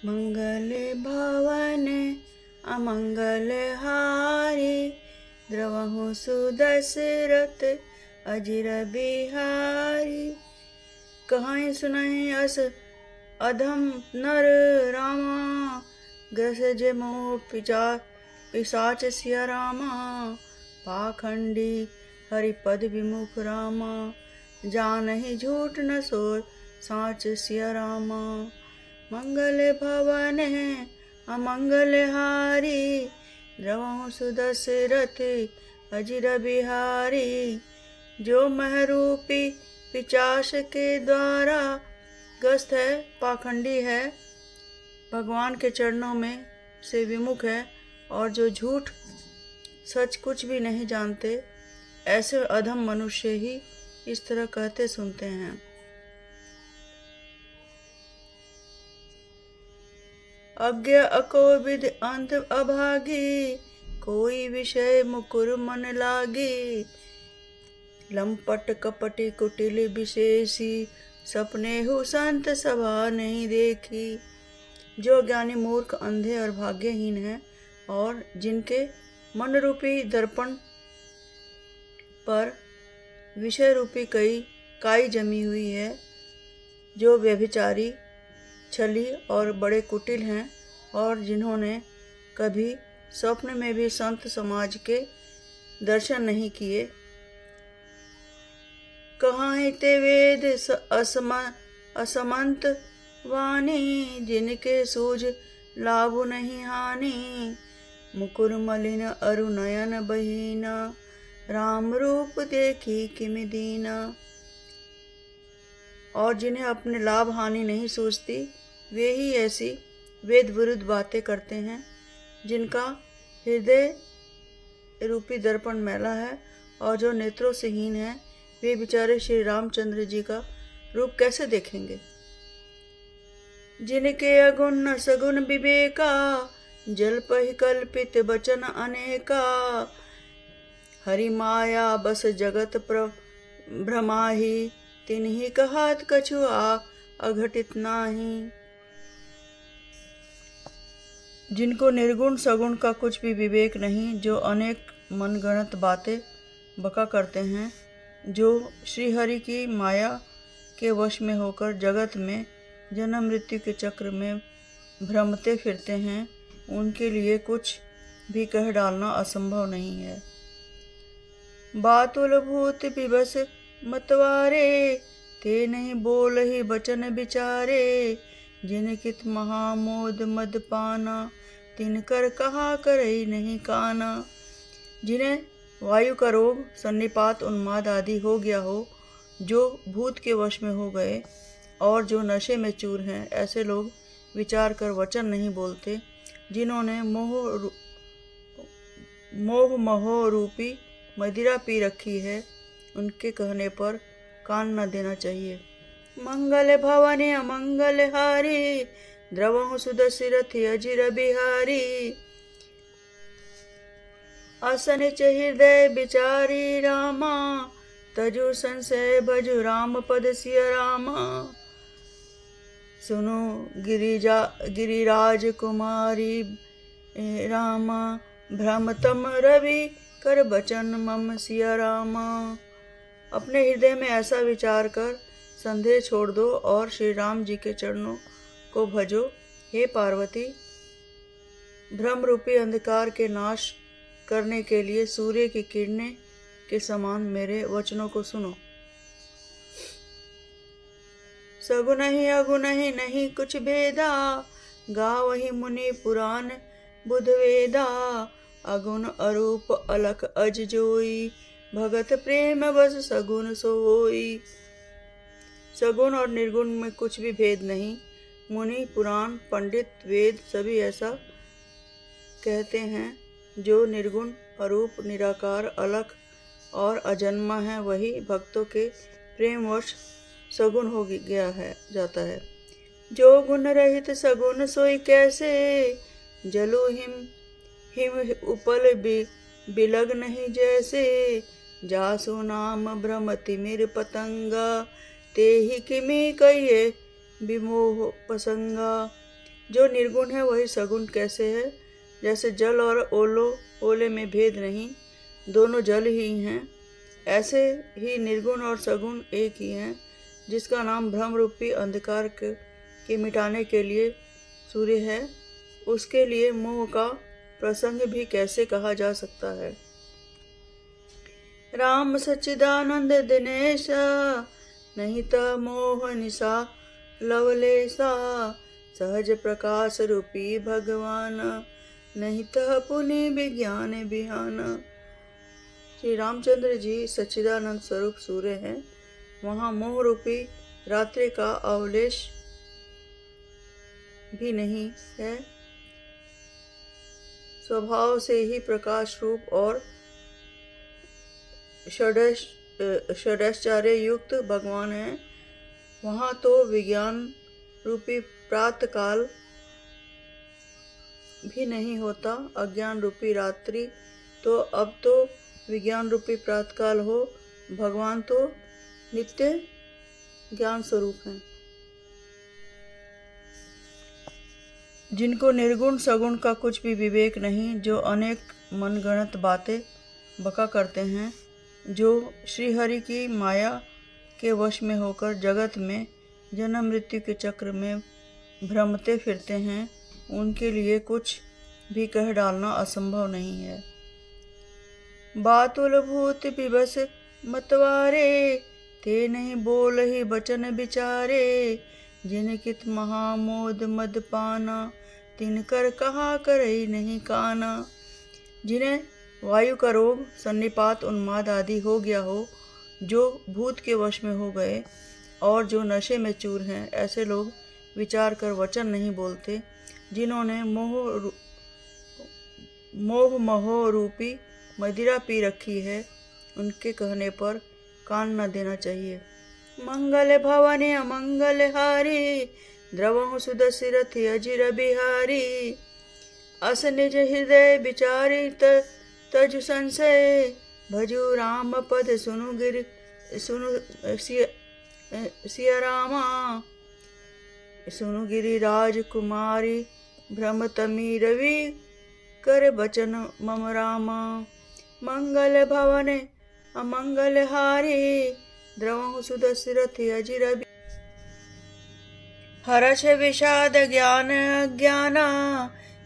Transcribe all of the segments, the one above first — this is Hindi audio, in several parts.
मंगल भवन अमंगल हारी, द्रवहु सुदशरथ अजिर बिहारी। कहाई सुनहि अस अधम नर रामा, ग्रस जे मोह पिशाच सिया रामा। पाखंडी हरिपद विमुख रामा, जानहि झूठ न सोय साच सिया रामा। मंगल भवन अमंगल हारी, द्रवहु सुदशरथ अजिर बिहारी। जो महरूपी पिशाच के द्वारा ग्रस्त है, पाखंडी है, भगवान के चरणों में से विमुख है, और जो झूठ सच कुछ भी नहीं जानते, ऐसे अधम मनुष्य ही इस तरह कहते सुनते हैं। अज्ञ अकोविद अंत अभागी, कोई विषय मुकुर मन लागी। लंपट कपटी कुटिल विशेषी, सपने हु संत सभा नहीं देखी। जो ज्ञानी मूर्ख अंधे और भाग्यहीन हैं, और जिनके मन रूपी दर्पण पर विषय रूपी काई जमी हुई है, जो व्यभिचारी, छली और बड़े कुटिल हैं, और जिन्होंने कभी स्वप्न में भी संत समाज के दर्शन नहीं किए। कहाहि ते वेद असमंत वाणी, जिनके सूझ लाभ नहीं हानि। मुकुर मलिन अरु नयन बहीना, राम रूप देखी किमि दीना। और जिन्हें अपने लाभ हानि नहीं सूझती, वे ही ऐसी वेद विरुद्ध बातें करते हैं, जिनका हृदय रूपी दर्पण मैला है, और जो नेत्रों से हीन है, वे बेचारे श्री रामचंद्र जी का रूप कैसे देखेंगे। जिनके अगुण न सगुण विवेका, जल्पहि कल्पित बचन अनेका। हरि माया बस जगत भ्रमाहि, तिन्हि कहत कछु अघटित नाही। जिनको निर्गुण सगुण का कुछ भी विवेक नहीं, जो अनेक मनगढ़ंत बातें बका करते हैं, जो श्रीहरि की माया के वश में होकर जगत में जन्म मृत्यु के चक्र में भ्रमते फिरते हैं, उनके लिए कुछ भी कह डालना असंभव नहीं है। बातुल भूत विवश मतवारे, ते नहीं बोलहि बचन विचारे। जिनकित महामोद मद पाना, तिनकर कहा करई नहीं काना। जिन्हें वायु का रोग, सन्निपात, उन्माद आदि हो गया हो, जो भूत के वश में हो गए, और जो नशे में चूर हैं, ऐसे लोग विचार कर वचन नहीं बोलते। जिन्होंने मोह रूपी मदिरा पी रखी है, उनके कहने पर कान न देना चाहिए। मंगल भवन अमंगल हारी, द्रवहु सुदशरथ अजिर बिहारी। असनिच हृदय विचारी रामा, तजु संशय भजु राम पद सिय रामा। सुनो गिरिराज कुमारी रामा, भ्रमतम रवि कर बचन मम सिया रामा। अपने हृदय में ऐसा विचार कर संदेह छोड़ दो और श्री राम जी के चरणों को भजो। हे पार्वती, भ्रम रूपी अंधकार के नाश करने के लिए सूर्य की किरणें के समान मेरे वचनों को सुनो। सगुन ही अगुन ही नहीं कुछ भेदा, गावहि मुनि पुराण बुध वेदा। अगुण अरूप अलख अज जोई, भगत प्रेम बस सगुन सोई। सगुण और निर्गुण में कुछ भी भेद नहीं। मुनि, पुराण, पंडित, वेद सभी ऐसा कहते हैं। जो निर्गुण, अरूप, निराकार, अलख और अजन्मा है, वही भक्तों के प्रेमवश सगुण हो गया है जाता है। जो गुण रहित सगुण सोई कैसे, जलु हिम उपल बिलग नहीं जैसे। जासु नाम भ्रम तिमिर पतंगा, ते ही किमि कहिए विमोह पसंगा। जो निर्गुण है वही सगुण कैसे है? जैसे जल और ओले में भेद नहीं, दोनों जल ही हैं, ऐसे ही निर्गुण और सगुण एक ही हैं। जिसका नाम भ्रम रूपी अंधकार के मिटाने के लिए सूर्य है, उसके लिए मोह का प्रसंग भी कैसे कहा जा सकता है? राम सच्चिदानंद दिनेश, नहीं त मोह निशा लवलेसा, सहज प्रकाश रूपी भगवान, नहीं त पुनि विज्ञान बिहान। श्री रामचंद्र जी सच्चिदानंद स्वरूप सूर्य हैं। वहाँ मोह रूपी रात्रि का अवलेश भी नहीं है। स्वभाव से ही प्रकाश रूप और षडाश्चर्य युक्त भगवान है। वहाँ तो विज्ञान रूपी प्रातः काल भी नहीं होता। अज्ञान रूपी रात्रि तो अब तो विज्ञान रूपी प्रातःकाल हो। भगवान तो नित्य ज्ञान स्वरूप हैं। जिनको निर्गुण सगुण का कुछ भी विवेक नहीं, जो अनेक मनगढ़ंत बातें बका करते हैं, जो श्रीहरि की माया के वश में होकर जगत में जन्म मृत्यु के चक्र में भ्रमते फिरते हैं, उनके लिए कुछ भी कह डालना असंभव नहीं है। बातुल भूत विवश मतवारे, ते नहीं बोल ही बचन विचारे, जिन कित महामोद मद पाना, तिनकर कहा करई नहीं काना। जिन्हें वायु का रोग, सन्निपात, उन्माद आदि हो गया हो, जो भूत के वश में हो गए और जो नशे में चूर हैं, ऐसे लोग विचार कर वचन नहीं बोलते। जिन्होंने मोह रूपी मदिरा पी रखी है, उनके कहने पर कान न देना चाहिए। मंगल भवन अमंगल हारी, द्रवहु सुदर्शि रथ अजिर बिहारी, अस निज हृदय विचारी तजु संशय, भजु राम पद सुनु सिया रामा, सुनु गिरिराज कुमारी, भ्रमतमी रवि कर बचन मम रामा। मंगल भवन अमंगल हारी, द्रवहु सुदर्शि रथ अजिर हर्ष विषाद ज्ञान अज्ञाना,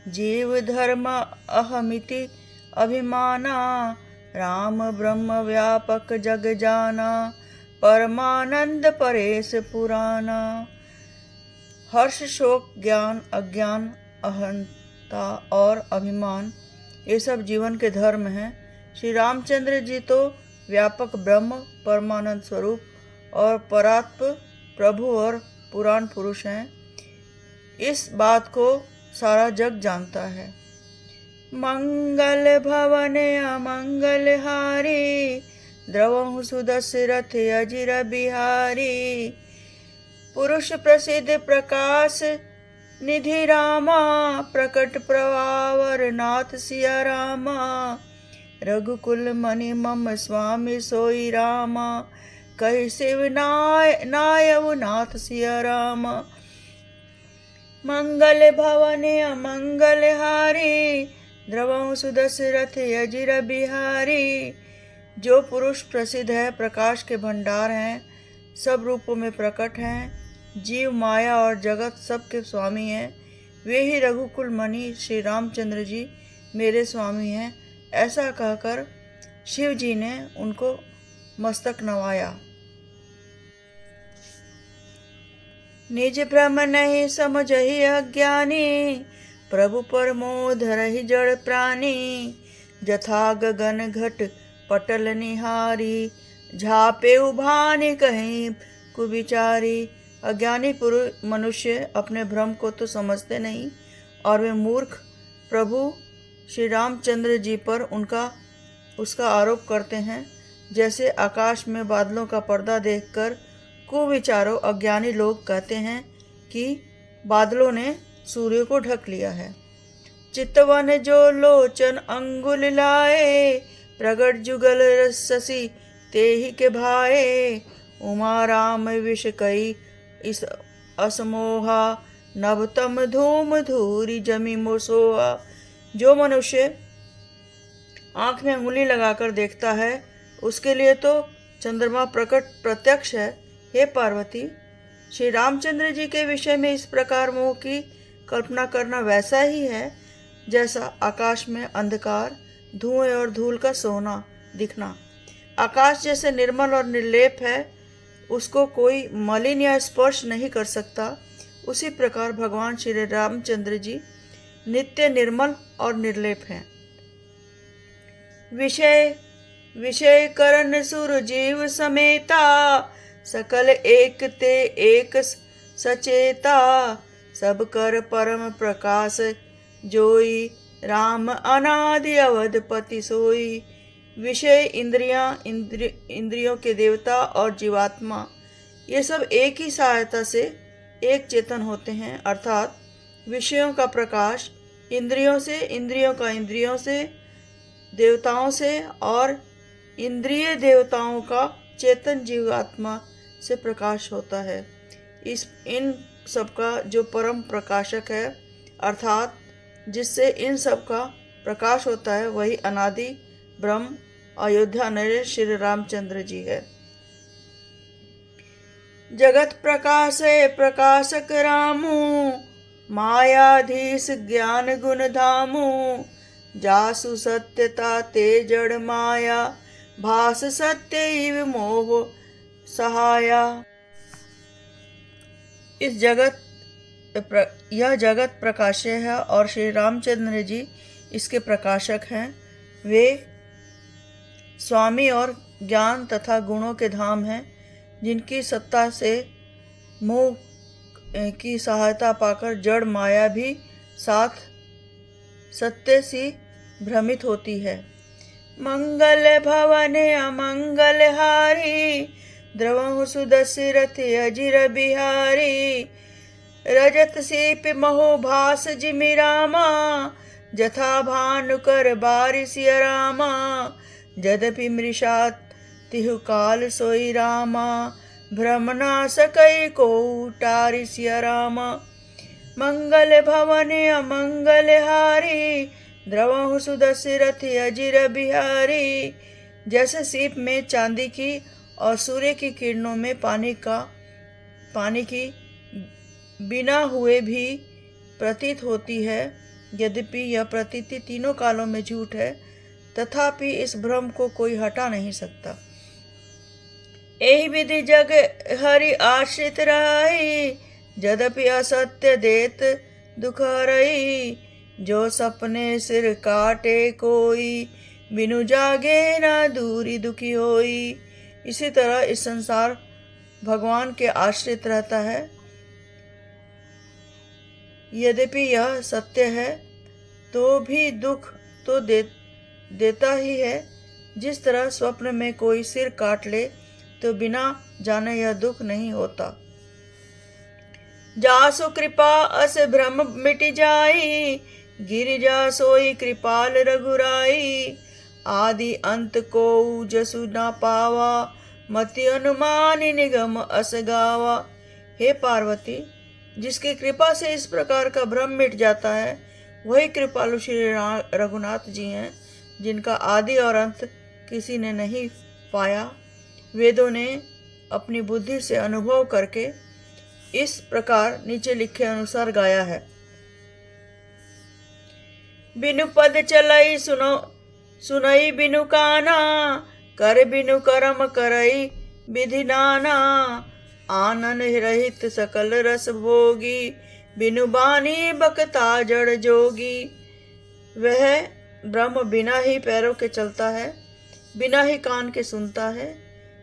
जीव धर्म अहमिति अभिमाना, राम ब्रह्म व्यापक जग जाना, परमानंद परेश पुराना। हर्ष, शोक, ज्ञान, अज्ञान, अहंता और अभिमान, ये सब जीवन के धर्म हैं। श्री रामचंद्र जी तो व्यापक ब्रह्म, परमानंद स्वरूप और परात्पर प्रभु और पुराण पुरुष हैं। इस बात को सारा जग जानता है। मंगल भवन अमंगल हारी, द्रवहु सुदर्शि रथ अजिर बिहारी, पुरुष प्रसिद्ध प्रकाश निधि रामा, प्रकट प्रवावर नाथ सिया रामा, रघुकुल मणि मम स्वामी सोई रामा, कहि शिव नायव नाथ सिया रामा। मंगल भवन अमंगल हारी, द्रवहु सुदर्शि रथ अजिर बिहारी। जो पुरुष प्रसिद्ध है, प्रकाश के भंडार हैं, सब रूपों में प्रकट हैं, जीव माया और जगत सब के स्वामी हैं, वे ही रघुकुल मणि श्री रामचंद्र जी मेरे स्वामी हैं। ऐसा कहकर शिव जी ने उनको मस्तक नवाया। निज भ्रम नहीं समझहि अज्ञानी, प्रभु प्रमोद रहि जड़ प्राणी, जथा गगन घट पटल निहारी, झापे उभानि कहीं कुविचारी। अज्ञानी मनुष्य अपने भ्रम को तो समझते नहीं और वे मूर्ख प्रभु श्री रामचंद्र जी पर उसका आरोप करते हैं। जैसे आकाश में बादलों का पर्दा देखकर कुविचारों अज्ञानी लोग कहते हैं कि बादलों ने सूर्य को ढक लिया है। चितवन जो लोचन अंगुल लाए, प्रगट जुगल शशि तेहि के भाए, उमा राम विष कई इस असमोहा, नभतम धूम धूरी जमी मोसोआ। जो मनुष्य आंख में उंगली लगाकर देखता है उसके लिए तो चंद्रमा प्रत्यक्ष है। हे पार्वती, श्री रामचंद्र जी के विषय में इस प्रकार मोह की कल्पना करना वैसा ही है जैसा आकाश में अंधकार, धुएं और धूल का सोना दिखना। आकाश जैसे निर्मल और निर्लेप है, उसको कोई मलिन या स्पर्श नहीं कर सकता, उसी प्रकार भगवान श्री रामचंद्र जी नित्य निर्मल और निर्लेप हैं। विषय करण सुर जीव समेता, सकल एक ते एक सचेता। सब कर परम प्रकाश जोई, राम अनादि अवधपति सोई। विषय इंद्रियों के देवता और जीवात्मा, ये सब एक ही सहायता से एक चेतन होते हैं, अर्थात विषयों का प्रकाश इंद्रियों से, इंद्रियों का इंद्रियों से, देवताओं से और इंद्रिय देवताओं का चेतन जीवात्मा से प्रकाश होता है। इन सबका जो परम प्रकाशक है, अर्थात जिससे इन सब का प्रकाश होता है, वही अनादि ब्रह्म अयोध्या नरेश श्री रामचंद्र जी है। जगत प्रकाशे प्रकाशक रामू, मायाधीश ज्ञान गुण धामू। जासु सत्यता ते जड़ माया, भास सत्य इव मोह सहाया। यह जगत प्रकाश्य है और श्री रामचंद्र जी इसके प्रकाशक हैं। वे स्वामी और ज्ञान तथा गुणों के धाम हैं, जिनकी सत्ता से मोह की सहायता पाकर जड़ माया भी साथ सत्य सी भ्रमित होती है। मंगल भवने अमंगल हारी, द्रवहु सुदशरथ अजिर बिहारी। रजत सीप महो भास जिमि रामा, जथा भानु कर बारिसिय रामा। जदपि मृषा तिहु काल सोई रामा, भ्रम ना सकई को टारिसिय रामा। मंगल भवने अमंगल हारी, द्रवहु सुदशरथ अजिर बिहारी। जैसे सीप में चांदी की और सूर्य की किरणों में पानी की बिना हुए भी प्रतीत होती है, यद्यपि यह प्रतीति तीनों कालों में झूठ है, तथापि इस भ्रम को कोई हटा नहीं सकता। एहि विधि जग हरि आश्रित रही, यद्यपि असत्य देत दुख हरई। जो सपने सिर काटे कोई, बिनु जागे ना दूरी दुखी होई। इसी तरह इस संसार भगवान के आश्रित रहता है, यद्यपि यह सत्य है तो भी दुख तो देता ही है। जिस तरह स्वप्न में कोई सिर काट ले तो बिना जाने यह दुख नहीं होता। जासु कृपा अस भ्रम मिट जाई, गिरिजा सोई कृपाल रघुराई। आदि अंत को जसु न पावा, मति अनुमान निगम अस गावा। हे पार्वती, जिसकी कृपा से इस प्रकार का भ्रम मिट जाता है, वही कृपालु श्री रघुनाथ जी हैं, जिनका आदि और अंत किसी ने नहीं पाया। वेदों ने अपनी बुद्धि से अनुभव करके इस प्रकार नीचे लिखे अनुसार गाया है। बिनु पद चलई सुनई बिनु काना, कर बिनु कर्म करई विधि नाना। आनन रहित सकल रस भोगी, बिनु बानी बकता जड़ जोगी। वह ब्रह्म बिना ही पैरों के चलता है, बिना ही कान के सुनता है,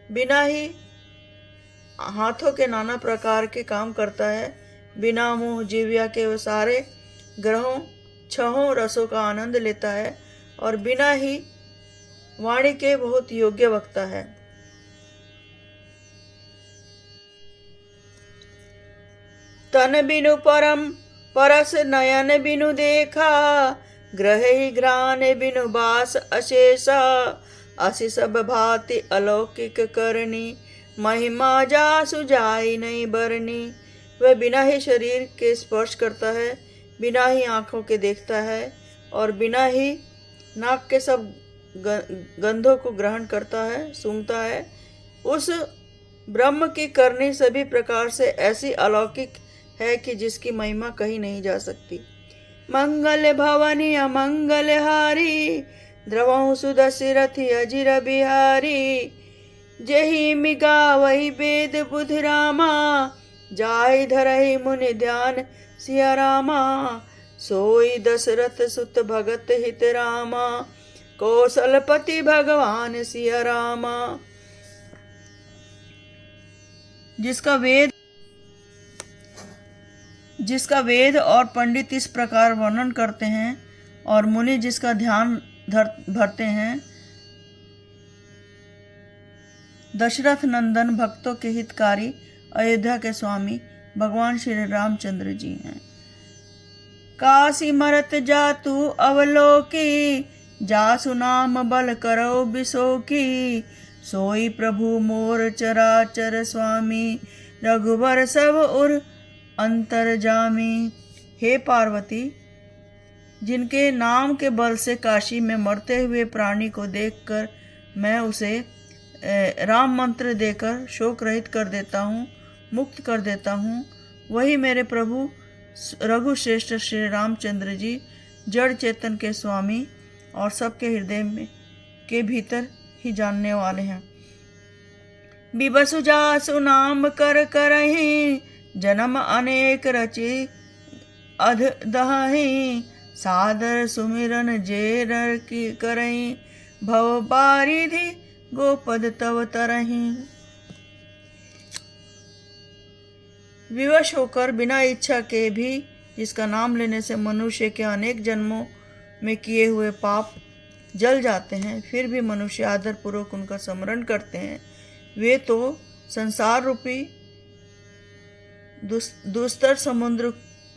बिना ही हाथों के नाना प्रकार के काम करता है, बिना मुंह जीविया के वो सारे ग्रहों छहों रसों का आनंद लेता है और बिना ही वाणी के बहुत योग्य वक्ता है। तन बिनु परम परस नयन बिनु देखा, ग्रह ही घ्राण बिनु बास अशेषा। असि सब भांति अलौकिक करनी, महिमा जासु जाई नहीं बरनी। वह बिना ही शरीर के स्पर्श करता है, बिना ही आँखों के देखता है और बिना ही नाक के सब गंधों को ग्रहण करता है, सूंघता है। उस ब्रह्म की करनी सभी प्रकार से ऐसी अलौकिक है कि जिसकी महिमा कही नहीं जा सकती। मंगल भवनी अमंगल हारी, द्रवहु सुदशरथि अजिर बिहारी। जेहि मिगा वही वेद बुध रामा, जाहि धरहि मुनि ध्यान सिया रामा। सोई दशरथ सुत भगत हित रामा, कौशलपति भगवान सिया रामा। जिसका वेद और पंडित इस प्रकार वर्णन करते हैं और मुनि जिसका ध्यान भरते हैं, दशरथ नंदन भक्तों के हितकारी अयोध्या के स्वामी भगवान श्री रामचंद्र जी हैं। काशी मरत जातु अवलोकी, जासु नाम बल करो बिसोकी। सोई प्रभु मोर चराचर स्वामी, रघुबर सब उर अंतरजामी। हे पार्वती, जिनके नाम के बल से काशी में मरते हुए प्राणी को देखकर मैं उसे राम मंत्र देकर शोक रहित कर देता हूँ, मुक्त कर देता हूँ, वही मेरे प्रभु रघुश्रेष्ठ श्री रामचंद्र जी जड़ चेतन के स्वामी और सबके हृदय में के भीतर ही जानने वाले हैं। बिबसु जासु नाम कर करहि, जन्म अनेक रचि अध दहि। सादर सुमिरन जे नर की करहि, भव बारिधि गोपद तव तरहि। विवश होकर बिना इच्छा के भी जिसका नाम लेने से मनुष्य के अनेक जन्मों में किए हुए पाप जल जाते हैं, फिर भी मनुष्य आदर पूर्वक उनका स्मरण करते हैं, वे तो संसार रूपी दुस्तर समुद्र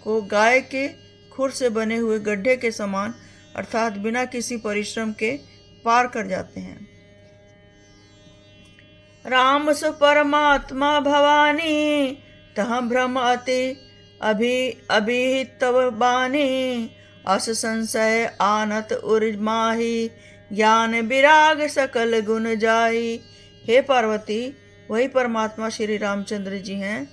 को गाय के खुर से बने हुए गड्ढे के समान अर्थात बिना किसी परिश्रम के पार कर जाते हैं। राम सु परमात्मा भवानी, तह भ्रम अति अभिहित तव बानी। अस संशय आनत उर्माही, ज्ञान विराग सकल गुण जाई। हे पार्वती, वही परमात्मा श्री रामचंद्र जी हैं,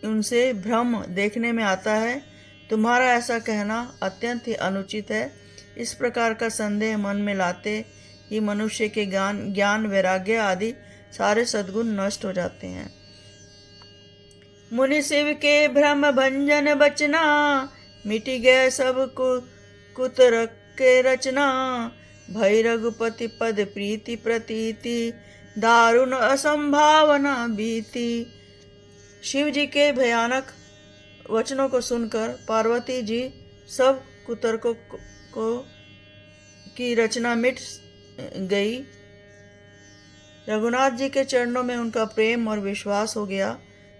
उनसे भ्रम देखने में आता है। तुम्हारा ऐसा कहना अत्यंत ही अनुचित है। इस प्रकार का संदेह मन में लाते ही मनुष्य के ज्ञान वैराग्य आदि सारे सद्गुण नष्ट हो जाते हैं। मुनि शिव के भ्रम भंजन बचना, मिटी गए सब कुतरक के रचना। भई रघुपति पद प्रीति प्रतीति, दारुण असंभावना बीती। शिव जी के भयानक वचनों को सुनकर पार्वती जी सब कुतर्कों की रचना मिट गई। रघुनाथ जी के चरणों में उनका प्रेम और विश्वास हो गया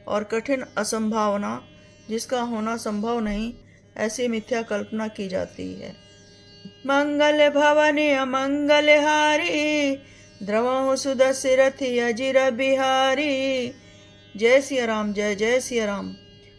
और कठिन असंभावना, जिसका होना संभव नहीं, ऐसी मिथ्या कल्पना की जाती है। मंगल भवनी अमंगल हारी, द्रवहु सुदशरथि अजिर बिहारी। जय सिया राम, जय जय सिया राम।